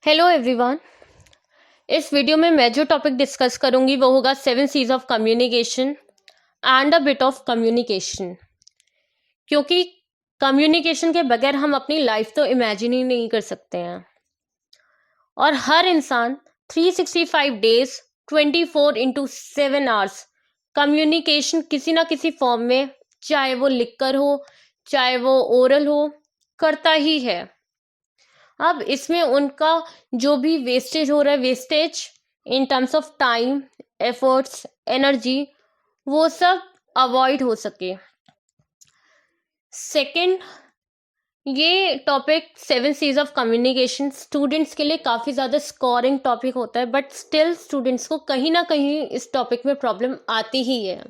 Hello everyone. इस video में मैं जो टॉपिक डिस्कस करूंगी वो होगा 7 C's of communication and a bit of communication. क्योंकि कम्युनिकेशन के बगैर हम अपनी लाइफ तो इमेजिन ही नहीं कर सकते हैं। और हर इंसान 365 डेज 24/7 आवर्स कम्युनिकेशन किसी ना किसी फॉर्म में, चाहे वो लिखकर हो चाहे वो ओरल हो, करता ही है। अब इसमें उनका जो भी वेस्टेज हो रहा है, wastage in terms of time, efforts, energy, वो सब अवॉइड हो सके। सेकंड, ये topic 7 C's of communication students के लिए काफ़ी ज़्यादा स्कोरिंग टॉपिक होता है, बट स्टिल स्टूडेंट्स को कहीं ना कहीं इस टॉपिक में प्रॉब्लम आती ही है।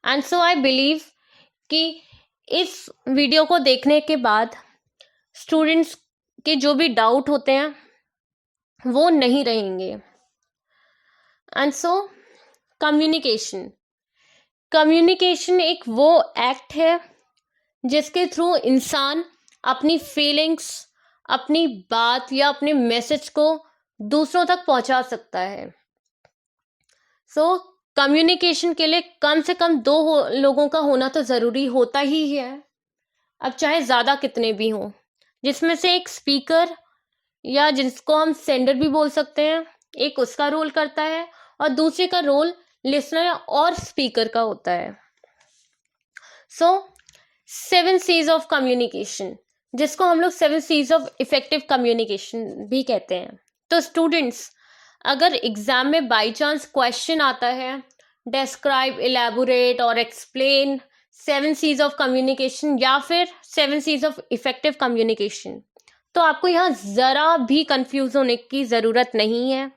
एंड सो आई बिलीव कि इस वीडियो को देखने के बाद स्टूडेंट्स के जो भी डाउट होते हैं वो नहीं रहेंगे। एंड सो कम्युनिकेशन कम्युनिकेशन एक वो एक्ट है जिसके थ्रू इंसान अपनी फीलिंग्स, अपनी बात या अपने मैसेज को दूसरों तक पहुंचा सकता है। सो कम्युनिकेशन के लिए कम से कम लोगों का होना तो ज़रूरी होता ही है, अब चाहे ज़्यादा कितने भी हों, जिसमें से एक स्पीकर या जिसको हम सेंडर भी बोल सकते हैं, एक उसका रोल करता है और दूसरे का रोल लिसनर और स्पीकर का होता है। सो 7 C's ऑफ कम्युनिकेशन, जिसको हम लोग 7 C's ऑफ इफेक्टिव कम्युनिकेशन भी कहते हैं। तो स्टूडेंट्स, अगर एग्जाम में बाई चांस क्वेश्चन आता है डिस्क्राइब, इलेबोरेट और एक्सप्लेन 7 C's ऑफ कम्युनिकेशन या फिर 7 C's ऑफ इफेक्टिव कम्युनिकेशन, तो आपको यहाँ ज़रा भी कंफ्यूज होने की ज़रूरत नहीं है,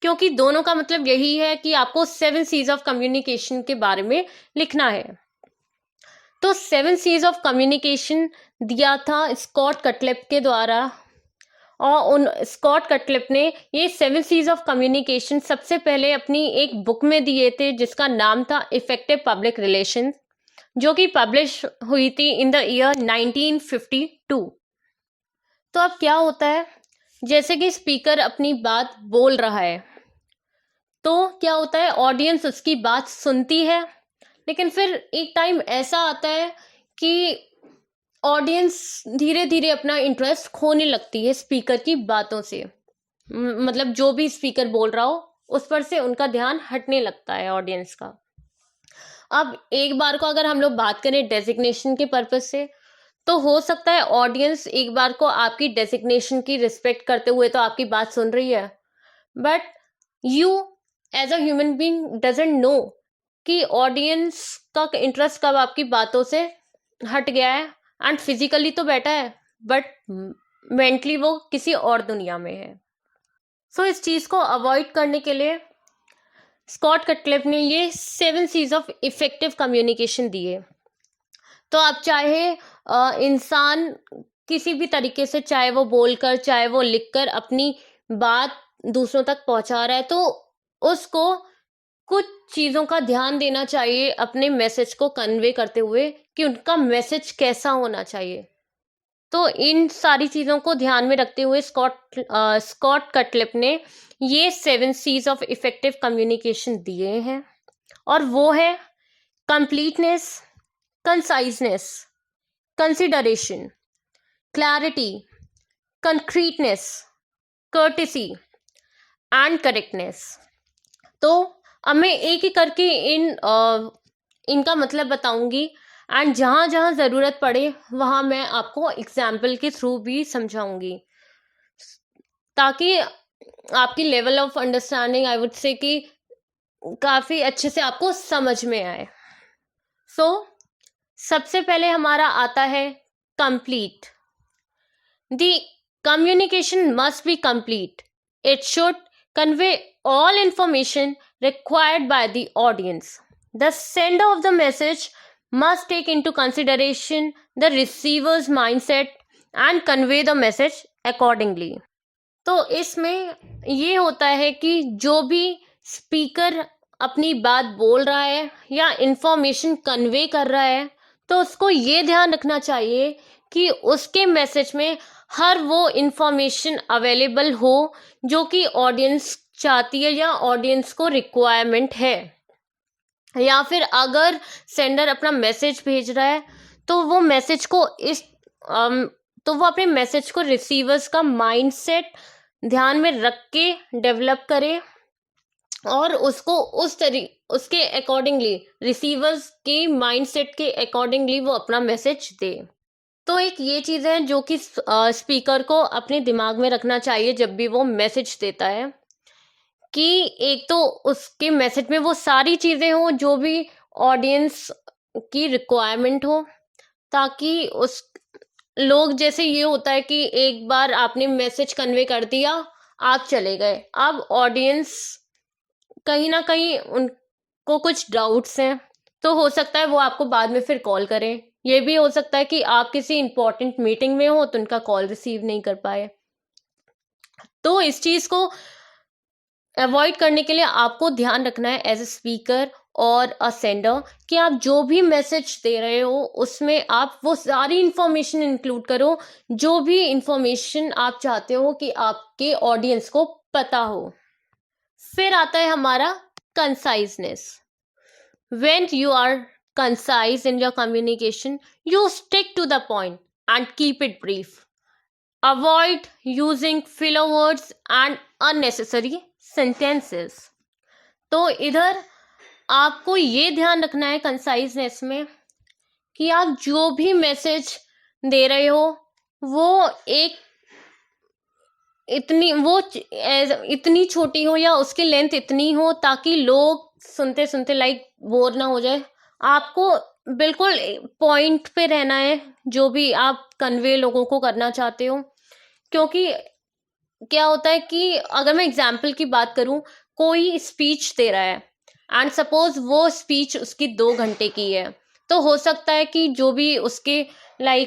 क्योंकि दोनों का मतलब यही है कि आपको 7 C's ऑफ कम्युनिकेशन के बारे में लिखना है। तो 7 C's ऑफ कम्युनिकेशन दिया था स्कॉट कटलेप के द्वारा, और उन स्कॉट कटलेप ने ये 7 C's ऑफ कम्युनिकेशन सबसे पहले अपनी एक बुक में दिए थे जिसका नाम था इफेक्टिव पब्लिक रिलेशन, जो कि पब्लिश हुई थी इन द ईयर 1952। तो अब क्या होता है, जैसे कि स्पीकर अपनी बात बोल रहा है तो क्या होता है, ऑडियंस उसकी बात सुनती है, लेकिन फिर एक टाइम ऐसा आता है कि ऑडियंस धीरे धीरे अपना इंटरेस्ट खोने लगती है स्पीकर की बातों से। मतलब जो भी स्पीकर बोल रहा हो उस पर से उनका ध्यान हटने लगता है ऑडियंस का। अब एक बार को अगर हम लोग बात करें डेजिग्नेशन के पर्पज से, तो हो सकता है ऑडियंस एक बार को आपकी डेजिग्नेशन की रिस्पेक्ट करते हुए तो आपकी बात सुन रही है, but you as a human being doesn't know कि ऑडियंस का इंटरेस्ट कब आपकी बातों से हट गया है, एंड फिजिकली तो बैठा है बट मेंटली वो किसी और दुनिया में है। सो इस चीज़ को अवॉइड करने के लिए स्कॉट कटलेप ने ये 7 C's ऑफ इफेक्टिव कम्युनिकेशन दिए। तो आप चाहे इंसान किसी भी तरीके से, चाहे वो बोलकर चाहे वो लिखकर अपनी बात दूसरों तक पहुंचा रहा है, तो उसको कुछ चीज़ों का ध्यान देना चाहिए अपने मैसेज को कन्वे करते हुए कि उनका मैसेज कैसा होना चाहिए। तो इन सारी चीज़ों को ध्यान में रखते हुए स्कॉट कटलेप ने ये 7 C's ऑफ इफेक्टिव कम्युनिकेशन दिए हैं, और वो है completeness, conciseness, consideration, clarity, concreteness, courtesy and correctness. तो अब मैं एक एक करके इनका मतलब बताऊंगी, एंड जहाँ जहाँ ज़रूरत पड़े वहाँ मैं आपको एग्जाम्पल के थ्रू भी समझाऊंगी, ताकि आपकी level of understanding, I would say, कि काफ़ी अच्छे से आपको समझ में आए। सो सबसे पहले हमारा आता है complete. The communication must be complete, it should convey all information required by the audience. The sender of the message must take into consideration the receiver's mindset and convey the message accordingly. तो इसमें ये होता है कि जो भी speaker अपनी बात बोल रहा है या इंफॉर्मेशन कन्वे कर रहा है, तो उसको ये ध्यान रखना चाहिए कि उसके मैसेज में हर वो इंफॉर्मेशन अवेलेबल हो जो कि ऑडियंस चाहती है या ऑडियंस को रिक्वायरमेंट है। या फिर अगर सेंडर अपना मैसेज भेज रहा है तो वो मैसेज को अम, तो वो अपने मैसेज को रिसीवर्स का माइंडसेट ध्यान में रख के डेवलप करे और उसको उसके अकॉर्डिंगली, रिसीवर्स के माइंडसेट के अकॉर्डिंगली वो अपना मैसेज दे। तो एक ये चीज़ है जो कि स्पीकर को अपने दिमाग में रखना चाहिए जब भी वो मैसेज देता है, कि एक तो उसके मैसेज में वो सारी चीज़ें हों जो भी ऑडियंस की रिक्वायरमेंट हो, ताकि उस लोग, जैसे ये होता है कि एक बार आपने मैसेज कन्वे कर दिया, आप चले गए, अब ऑडियंस कहीं ना कहीं उनको कुछ डाउट्स हैं, तो हो सकता है वो आपको बाद में फिर कॉल करें। ये भी हो सकता है कि आप किसी इंपॉर्टेंट मीटिंग में हो तो उनका कॉल रिसीव नहीं कर पाए। तो इस चीज़ को अवॉइड करने के लिए आपको ध्यान रखना है एज ए स्पीकर और अ सेंडर, कि आप जो भी मैसेज दे रहे हो उसमें आप वो सारी इंफॉर्मेशन इंक्लूड करो जो भी इंफॉर्मेशन आप चाहते हो कि आपके ऑडियंस को पता हो। फिर आता है हमारा conciseness. When you are concise in your communication, you stick to the point and keep it brief. Avoid using filler words and unnecessary sentences. तो इधर आपको ये ध्यान रखना है कंसाइजनेस में कि आप जो भी मैसेज दे रहे हो वो एक इतनी छोटी हो या उसकी लेंथ इतनी हो ताकि लोग सुनते सुनते बोर ना हो जाए। आपको बिल्कुल पॉइंट पे रहना है जो भी आप कन्वे लोगों को करना चाहते हो। क्योंकि क्या होता है कि अगर मैं एग्जाम्पल की बात करूं, कोई स्पीच दे रहा है एंड सपोज वो स्पीच उसकी 2 घंटे की है, तो हो सकता है कि जो भी उसके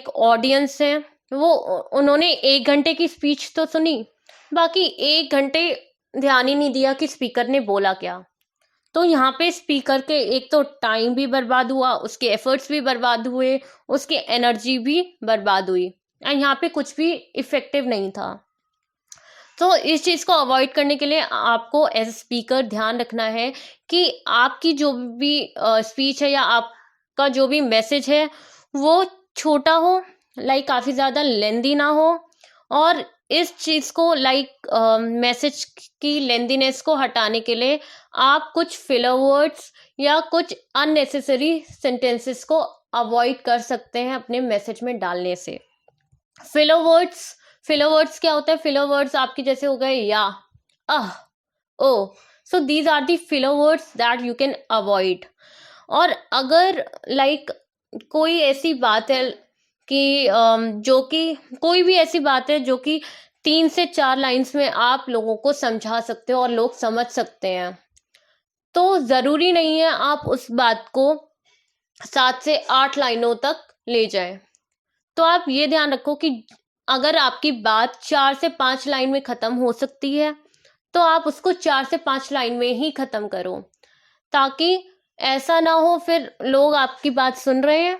ऑडियंस हैं वो उन्होंने 1 घंटे की स्पीच तो सुनी, बाकी 1 घंटे ध्यान ही नहीं दिया कि स्पीकर ने बोला क्या। तो यहाँ पे स्पीकर के एक तो टाइम भी बर्बाद हुआ, उसके एफर्ट्स भी बर्बाद हुए, उसकी एनर्जी भी बर्बाद हुई एंड यहाँ पे कुछ भी इफेक्टिव नहीं था। तो इस चीज़ को अवॉइड करने के लिए आपको एज स्पीकर ध्यान रखना है कि आपकी जो भी स्पीच है या आपका जो भी मैसेज है वो छोटा हो, काफ़ी ज़्यादा लेंदी ना हो। और इस चीज़ को मैसेज की लेंदीनेस को हटाने के लिए आप कुछ फिलर वर्ड्स या कुछ अननेसेसरी सेंटेंसेस को अवॉइड कर सकते हैं अपने मैसेज में डालने से। फिलर वर्ड्स फिलर वर्ड्स क्या होता है? फिलर वर्ड्स आपके जैसे हो गए या, अह, ओ। So these are the filler words that you can avoid. और अगर कोई ऐसी बात है कि जो कि कोई भी ऐसी बात है जो कि 3 से 4 लाइन्स में आप लोगों को समझा सकते हो और लोग समझ सकते हैं, तो ज़रूरी नहीं है आप उस बात को 7 से 8 लाइनों तक ले जाएं। तो आप ये ध्यान रखो कि अगर आपकी बात 4 से 5 लाइन में ख़त्म हो सकती है तो आप उसको 4 से 5 लाइन में ही ख़त्म करो, ताकि ऐसा ना हो फिर लोग आपकी बात सुन रहे हैं,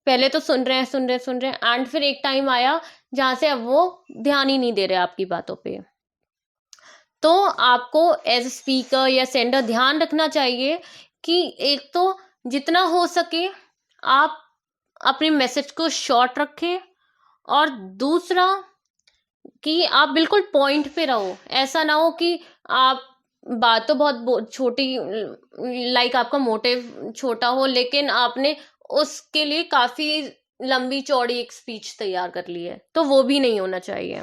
पहले तो सुन रहे हैं एंड फिर एक टाइम आया जहाँ से अब वो ध्यान ही नहीं दे रहे आपकी बातों पे। तो आपको एज स्पीकर या सेंडर ध्यान रखना चाहिए कि एक तो जितना हो सके आप अपने मैसेज को शॉर्ट रखें, और दूसरा कि आप बिल्कुल पॉइंट पे रहो। ऐसा ना हो कि आप बात तो बहुत छोटी, आपका मोटिव छोटा हो लेकिन आपने उसके लिए काफी लंबी चौड़ी एक स्पीच तैयार कर ली है, तो वो भी नहीं होना चाहिए।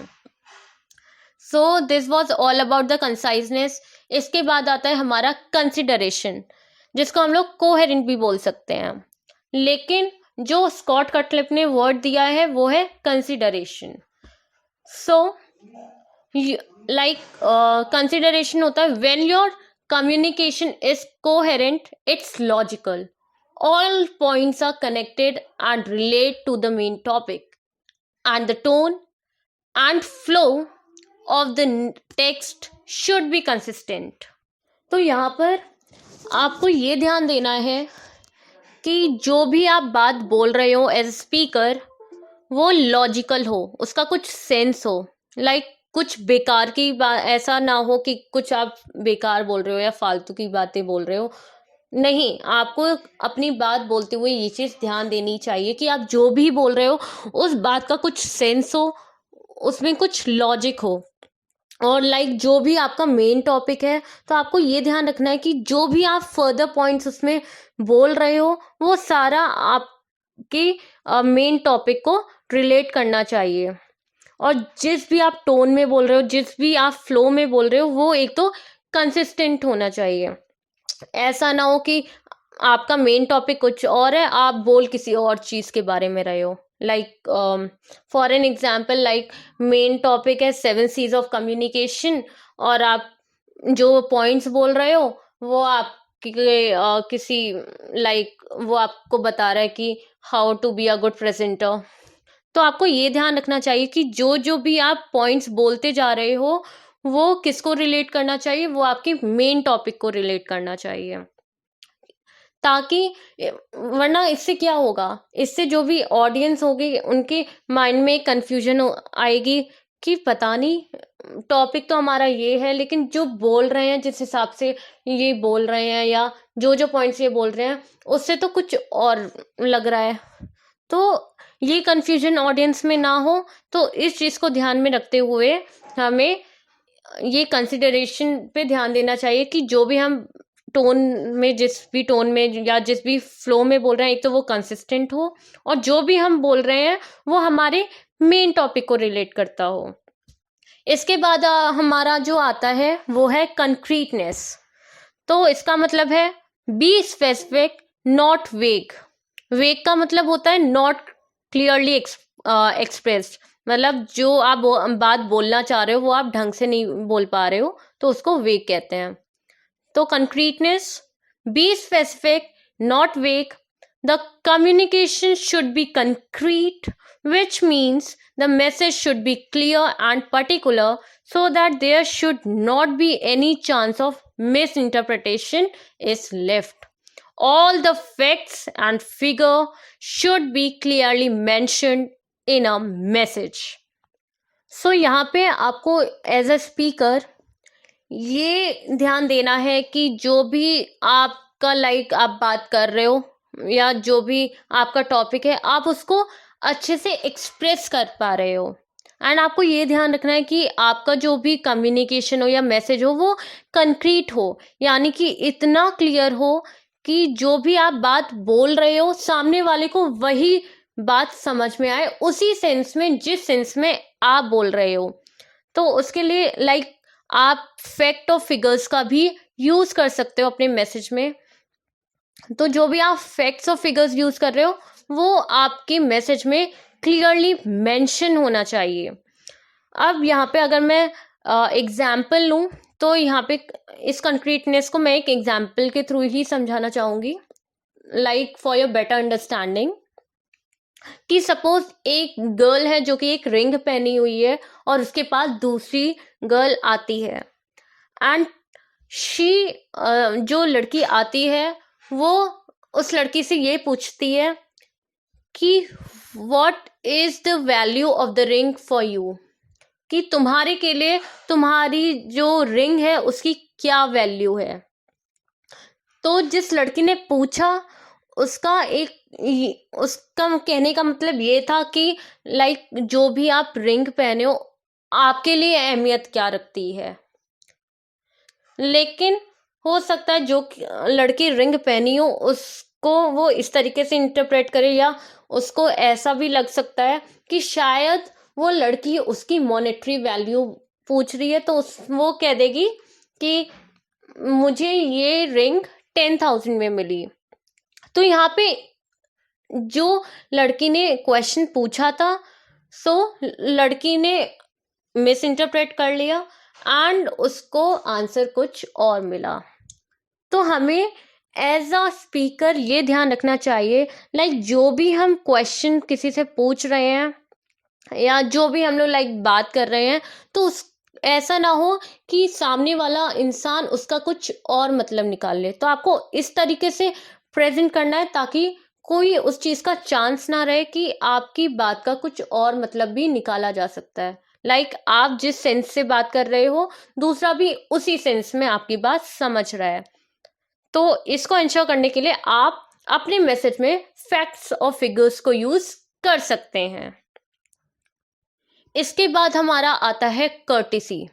So this was all about the conciseness. इसके बाद आता है हमारा कंसिडरेशन, जिसको हम लोग कोहेरेंट भी बोल सकते हैं, लेकिन जो स्कॉट कटलिप ने वर्ड दिया है वो है कंसिडरेशन। सो कंसिडरेशन होता है when your communication is coherent, it's logical, all points are connected and relate to the main topic, and the tone and flow of the text should be consistent. तो यहाँ पर आपको ये ध्यान देना है कि जो भी आप बात बोल रहे हो एज स्पीकर, वो लॉजिकल हो, उसका कुछ सेंस हो। लाइक कुछ बेकार की ऐसा ना हो कि कुछ आप बेकार बोल रहे हो या फालतू की बातें बोल रहे हो। नहीं, आपको अपनी बात बोलते हुए ये चीज़ ध्यान देनी चाहिए कि आप जो भी बोल रहे हो, उस बात का कुछ सेंस हो, उसमें कुछ लॉजिक हो। और लाइक जो भी आपका मेन टॉपिक है, तो आपको ये ध्यान रखना है कि जो भी आप फर्दर पॉइंट्स उसमें बोल रहे हो, वो सारा आपके मेन टॉपिक को रिलेट करना चाहिए। और जिस भी आप टोन में बोल रहे हो, जिस भी आप फ्लो में बोल रहे हो, वो एक तो कंसिस्टेंट होना चाहिए। ऐसा ना हो कि आपका मेन टॉपिक कुछ और है, आप बोल किसी और चीज़ के बारे में रहे हो। Like for an example, like main topic है 7 C's ऑफ कम्युनिकेशन, और आप जो पॉइंट्स बोल रहे हो वो आप किसी लाइक वो आपको बता रहा है कि how to be a good presenter. तो आपको ये ध्यान रखना चाहिए कि जो जो भी आप पॉइंट्स बोलते जा रहे हो, वो किसको रिलेट करना चाहिए, वो आपके मेन टॉपिक को रिलेट करना चाहिए। ताकि वरना इससे क्या होगा, इससे जो भी ऑडियंस होगी उनके माइंड में कंफ्यूजन आएगी कि पता नहीं टॉपिक तो हमारा ये है, लेकिन जो बोल रहे हैं जिस हिसाब से ये बोल रहे हैं, या जो जो पॉइंट्स ये बोल रहे हैं उससे तो कुछ और लग रहा है। तो ये कंफ्यूजन ऑडियंस में ना हो, तो इस चीज़ को ध्यान में रखते हुए हमें ये कंसिडरेशन पे ध्यान देना चाहिए कि जो भी हम टोन में, जिस भी टोन में या जिस भी फ्लो में बोल रहे हैं, एक तो वो कंसिस्टेंट हो, और जो भी हम बोल रहे हैं वो हमारे मेन टॉपिक को रिलेट करता हो। इसके बाद हमारा जो आता है वो है कंक्रीटनेस। तो इसका मतलब है बी स्पेसिफिक, नॉट वेग। वेग का मतलब होता है नॉट क्लियरली एक्सप्रेस्ड। मतलब जो आप बात बोलना चाह रहे हो वो आप ढंग से नहीं बोल पा रहे हो, तो उसको वेग कहते हैं। तो concreteness, be specific, not vague. The communication should be concrete, which means the message should be clear and particular, so that there should not be any chance of misinterpretation is left. All the facts and figure should be clearly mentioned in a message. So यहाँ पे आपको as a speaker ये ध्यान देना है कि जो भी आपका लाइक आप बात कर रहे हो, या जो भी आपका टॉपिक है, आप उसको अच्छे से एक्सप्रेस कर पा रहे हो। एंड आपको ये ध्यान रखना है कि आपका जो भी कम्युनिकेशन हो या मैसेज हो वो कंक्रीट हो, यानी कि इतना क्लियर हो कि जो भी आप बात बोल रहे हो सामने वाले को वही बात समझ में आए, उसी सेंस में जिस सेंस में आप बोल रहे हो। तो उसके लिए लाइक आप फैक्ट और फिगर्स का भी यूज कर सकते हो अपने मैसेज में। तो जो भी आप फैक्ट्स और फिगर्स यूज कर रहे हो वो आपके मैसेज में क्लियरली मेंशन होना चाहिए। अब यहाँ पे अगर मैं एग्जाम्पल लूँ, तो यहाँ पे इस कंक्रीटनेस को मैं एक एग्जाम्पल के थ्रू ही समझाना चाहूँगी, like for your better understanding. कि सपोज एक गर्ल है जो कि एक रिंग पहनी हुई है, और उसके पास दूसरी गर्ल आती है, एंड शी जो लड़की आती है वो उस लड़की से ये पूछती है कि what is the value of the ring for you, कि तुम्हारे के लिए तुम्हारी जो रिंग है उसकी क्या वैल्यू है। तो जिस लड़की ने पूछा उसका उसका कहने का मतलब ये था कि लाइक जो भी आप रिंग पहने हो आपके लिए अहमियत क्या रखती है। लेकिन हो सकता है जो लड़की रिंग पहनी हो उसको वो इस तरीके से इंटरप्रेट करे, या उसको ऐसा भी लग सकता है कि शायद वो लड़की उसकी मॉनेटरी वैल्यू पूछ रही है, तो वो कह देगी कि मुझे ये रिंग 10,000 में मिली। तो यहाँ पे जो लड़की ने क्वेश्चन पूछा था, सो लड़की ने मिस इंटरप्रेट कर लिया एंड उसको आंसर कुछ और मिला। तो हमें एज अ स्पीकर ये ध्यान रखना चाहिए, लाइक जो भी हम क्वेश्चन किसी से पूछ रहे हैं या जो भी हम लोग लाइक बात कर रहे हैं, तो उस ऐसा ना हो कि सामने वाला इंसान उसका कुछ और मतलब निकाल ले। तो आपको इस तरीके से प्रेजेंट करना है ताकि कोई उस चीज़ का चांस ना रहे कि आपकी बात का कुछ और मतलब भी निकाला जा सकता है। आप जिस सेंस से बात कर रहे हो, दूसरा भी उसी सेंस में आपकी बात समझ रहा है। तो इसको इंश्योर करने के लिए आप अपने मैसेज में फैक्ट्स और फिगर्स को यूज़ कर सकते हैं। इसके बाद हमारा आता है courtesy.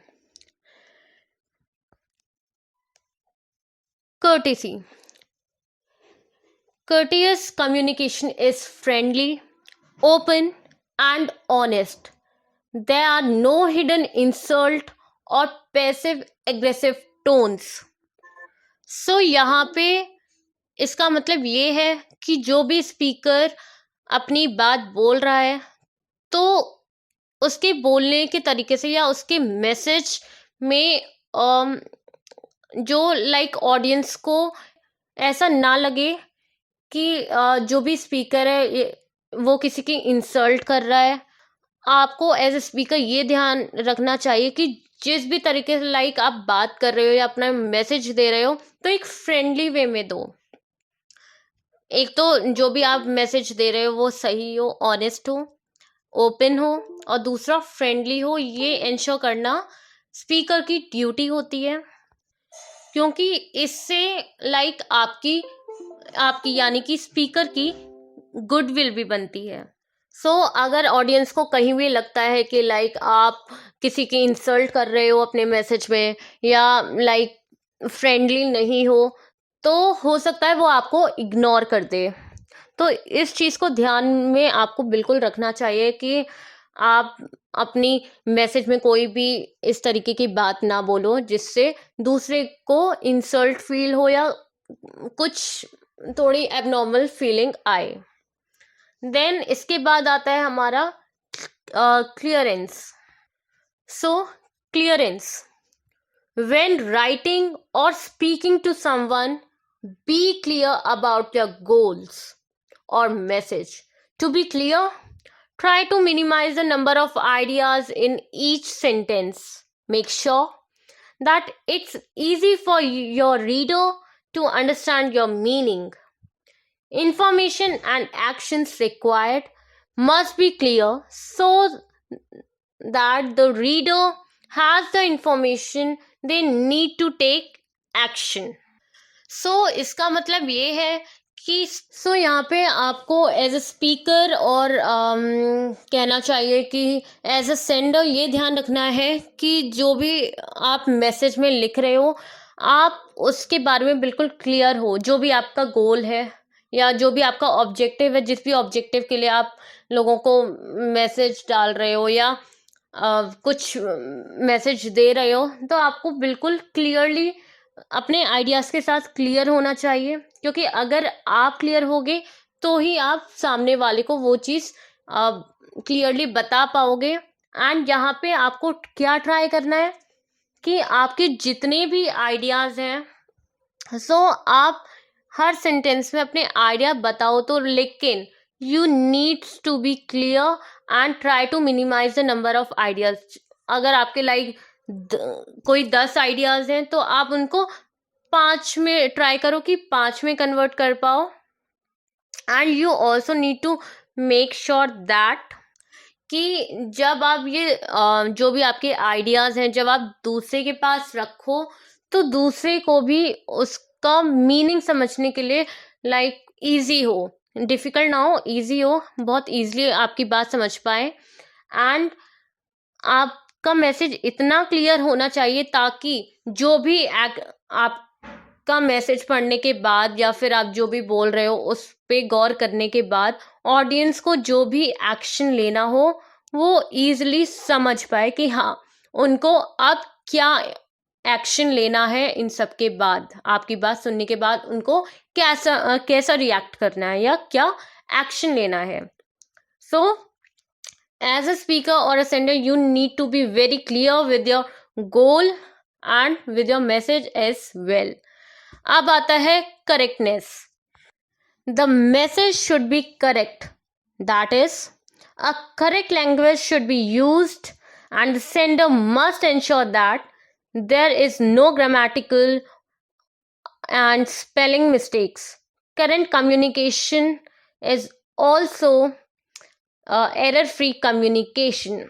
Courtesy Courteous communication is friendly, open, and honest. There are no hidden insult or passive aggressive tones. यहाँ पे इसका मतलब ये है कि जो भी स्पीकर अपनी बात बोल रहा है, तो उसके बोलने के तरीके से या उसके मैसेज में जो ऑडियंस को ऐसा ना लगे कि जो भी स्पीकर है वो किसी की इंसल्ट कर रहा है। आपको एज ए स्पीकर ये ध्यान रखना चाहिए कि जिस भी तरीके से आप बात कर रहे हो या अपना मैसेज दे रहे हो, तो एक फ्रेंडली वे में दो। एक तो जो भी आप मैसेज दे रहे हो वो सही हो, ऑनेस्ट हो, ओपन हो, और दूसरा फ्रेंडली हो। ये इंश्योर करना स्पीकर की ड्यूटी होती है, क्योंकि इससे आपकी आपकी यानी कि स्पीकर की गुडविल भी बनती है। अगर ऑडियंस को कहीं भी लगता है कि आप किसी की इंसल्ट कर रहे हो अपने मैसेज में, या फ्रेंडली नहीं हो, तो हो सकता है वो आपको इग्नोर कर दे। तो इस चीज़ को ध्यान में आपको बिल्कुल रखना चाहिए कि आप अपनी मैसेज में कोई भी इस तरीके की बात ना बोलो जिससे दूसरे को इंसल्ट फील हो या कुछ थोड़ी एबनॉर्मल फीलिंग आए। देन इसके बाद आता है हमारा clearance. Clearance, when writing or speaking to someone, be clear about your goals or message. To be clear, try to minimize the number of ideas in each sentence. Make sure that it's easy for your reader to understand your meaning. Information and actions required must be clear so that the reader has the information they need to take action. इसका मतलब ये है कि यहाँ पे आपको as a speaker और कहना चाहिए कि एज अ सेंडर ये ध्यान रखना है कि जो भी आप मैसेज में लिख रहे हो, आप उसके बारे में बिल्कुल क्लियर हो। जो भी आपका गोल है या जो भी आपका ऑब्जेक्टिव है, जिस भी ऑब्जेक्टिव के लिए आप लोगों को मैसेज डाल रहे हो या कुछ मैसेज दे रहे हो, तो आपको बिल्कुल क्लियरली अपने आइडियाज़ के साथ क्लियर होना चाहिए, क्योंकि अगर आप क्लियर होगे तो ही आप सामने वाले को वो चीज़ क्लियरली बता पाओगे। एंड यहाँ पे आपको क्या ट्राई करना है कि आपके जितने भी आइडियाज़ हैं, आप हर सेंटेंस में अपने आइडिया बताओ, तो लेकिन you needs to be clear and try to minimise the number of ideas. अगर आपके कोई 10 आइडियाज हैं, तो आप उनको 5 में ट्राई करो कि 5 में कन्वर्ट कर पाओ। And you also need to make sure that कि जब आप ये जो भी आपके आइडियाज हैं, जब आप दूसरे के पास रखो, तो दूसरे को भी उसका मीनिंग समझने के लिए इजी हो, डिफिकल्ट ना हो, इजी हो, बहुत इजीली आपकी बात समझ पाए। एंड आपका मैसेज इतना क्लियर होना चाहिए ताकि जो भी आपका मैसेज पढ़ने के बाद या फिर आप जो भी बोल रहे हो उस पे गौर करने के बाद ऑडियंस को जो भी एक्शन लेना हो वो ईजिली समझ पाए कि हाँ, उनको अब क्या एक्शन लेना है। इन सब के बाद, आपकी बात सुनने के बाद, उनको कैसा रिएक्ट करना है या क्या एक्शन लेना है। एज अ स्पीकर और a sender, you need to be very clear with your goal and with your message as well. अब आता है correctness. The message should be correct, that is a correct language should be used, and the sender must ensure that there is no grammatical and spelling mistakes. Current communication is also error free communication.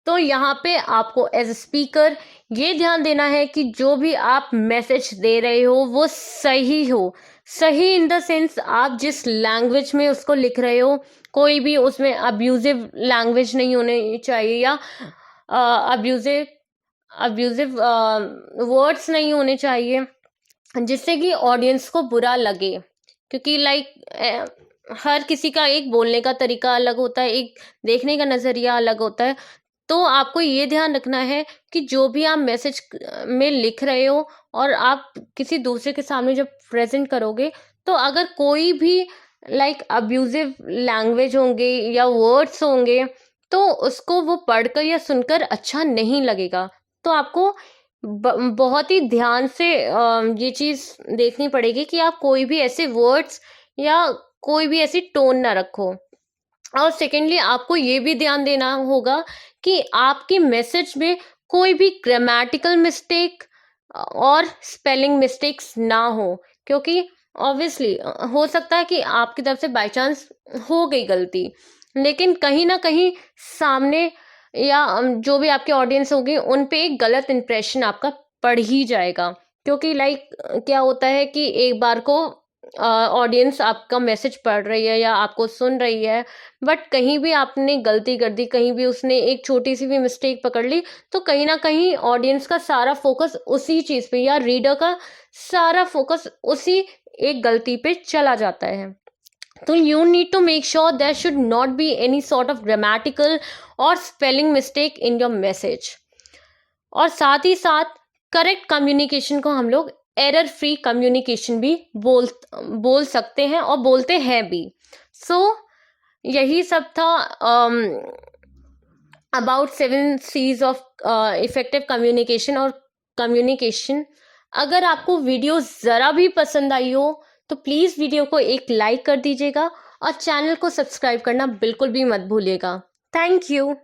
तो यहाँ पे आपको as a speaker ये ध्यान देना है कि जो भी आप मैसेज दे रहे हो वो सही हो। सही इन द सेंस, आप जिस लैंग्वेज में उसको लिख रहे हो कोई भी उसमें अब्यूजिव लैंग्वेज नहीं होनी चाहिए, या अब्यूजिव अब्यूजिव वर्ड्स नहीं होने चाहिए जिससे कि ऑडियंस को बुरा लगे। क्योंकि हर किसी का एक बोलने का तरीका अलग होता है, एक देखने का नज़रिया अलग होता है। तो आपको ये ध्यान रखना है कि जो भी आप मैसेज में लिख रहे हो और आप किसी दूसरे के सामने जब प्रेजेंट करोगे, तो अगर कोई भी अब्यूजिव लैंग्वेज होंगे या वर्ड्स होंगे, तो उसको वो पढ़कर या सुनकर अच्छा नहीं लगेगा। तो आपको बहुत ही ध्यान से ये चीज़ देखनी पड़ेगी कि आप कोई भी ऐसे वर्ड्स या कोई भी ऐसी टोन ना रखो। और सेकेंडली आपको ये भी ध्यान देना होगा कि आपके मैसेज में कोई भी ग्रामेटिकल मिस्टेक और स्पेलिंग मिस्टेक्स ना हो। क्योंकि ऑब्वियसली हो सकता है कि आपकी तरफ से बाय चांस हो गई गलती, लेकिन कहीं ना कहीं सामने या जो भी आपके ऑडियंस होगी उन पे एक गलत इंप्रेशन आपका पड़ ही जाएगा। क्योंकि क्या होता है कि एक बार को ऑडियंस आपका मैसेज पढ़ रही है या आपको सुन रही है, बट कहीं भी आपने गलती कर दी, कहीं भी उसने एक छोटी सी भी मिस्टेक पकड़ ली, तो कहीं ना कहीं ऑडियंस का सारा फोकस उसी चीज पे या रीडर का सारा फोकस उसी एक गलती पे चला जाता है। तो you need to make sure there should not be any sort of grammatical और spelling mistake in your message. और साथ ही साथ करेक्ट कम्युनिकेशन को हम लोग एरर फ्री कम्युनिकेशन भी बोल सकते हैं और बोलते हैं भी। सो यही सब था about 7 C's of effective communication और कम्युनिकेशन। अगर आपको वीडियो ज़रा भी पसंद आई हो तो प्लीज़ वीडियो को एक लाइक कर दीजिएगा और चैनल को सब्सक्राइब करना बिल्कुल भी मत भूलिएगा। Thank you.